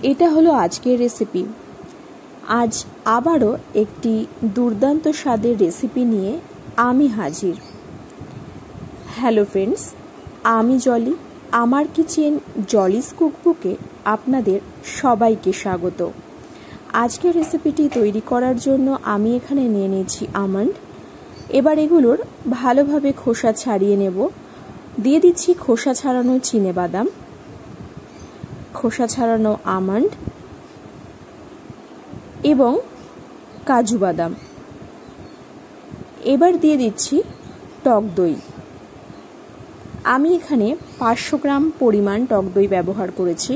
এটা হলো আজকের রেসিপি। আজ আবারও একটি দুর্দান্ত স্বাদের রেসিপি নিয়ে আমি হাজির। হ্যালো ফ্রেন্ডস, আমি জলি। আমার কিচেন জলিস কুকবুকে আপনাদের সবাইকে স্বাগত। আজকের রেসিপিটি তৈরি করার জন্য আমি এখানে নিয়ে নিয়েছি আমন্ড। এবার এগুলোর ভালোভাবে খোসা ছাড়িয়ে নেব। দিয়ে দিচ্ছি খোসা ছাড়ানো চিনেবাদাম, খোসা ছাড়ানো আমন্ড এবং কাজু বাদাম। এবার দিয়ে দিচ্ছি টক দই। আমি এখানে 500 গ্রাম পরিমাণ টক দই ব্যবহার করেছি।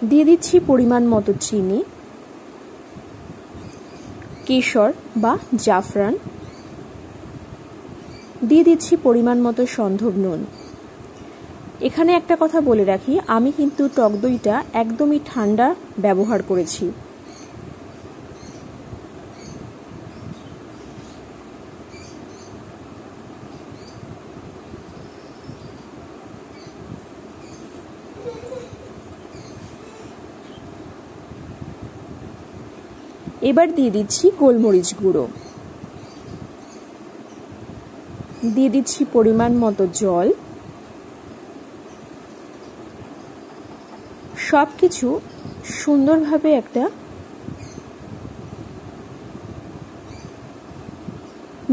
দিয়ে দিচ্ছি পরিমাণ মতো চিনি, কেশর বা জাফরান, দিয়ে দিচ্ছি পরিমাণ মতো সন্ধব নুন। এখানে একটা কথা বলে রাখি, আমি কিন্তু টক দইটা একদমই ঠান্ডা ব্যবহার করেছি। এবার দিয়ে দিচ্ছি গোলমরিচ গুঁড়ো, দিয়ে দিচ্ছি পরিমাণ মতো জল। সবকিছু সুন্দরভাবে একটা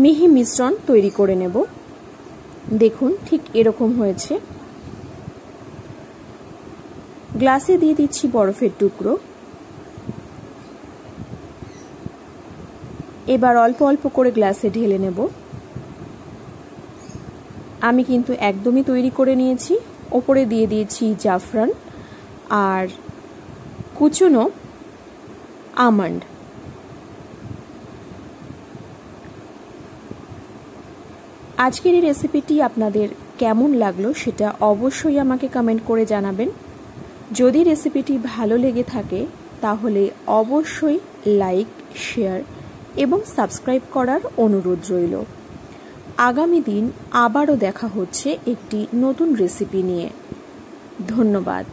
মিহি মিশ্রণ তৈরি করে নেব। দেখুন ঠিক এরকম হয়েছে। গ্লাসে দিয়ে দিচ্ছি বরফের টুকরো। এবার অল্প অল্প করে গ্লাসে ঢেলে নেব। আমি কিন্তু একদমই তৈরি করে নিয়েছি। ওপরে দিয়ে দিয়েছি জাফরান আর কুচনো আমন্ড। আজকের এই রেসিপিটি আপনাদের কেমন লাগলো সেটা অবশ্যই আমাকে কমেন্ট করে জানাবেন। যদি রেসিপিটি ভালো লেগে থাকে তাহলে অবশ্যই লাইক, শেয়ার এবং সাবস্ক্রাইব করার অনুরোধ রইল। আগামী দিন আবারও দেখা হচ্ছে একটি নতুন রেসিপি নিয়ে। ধন্যবাদ।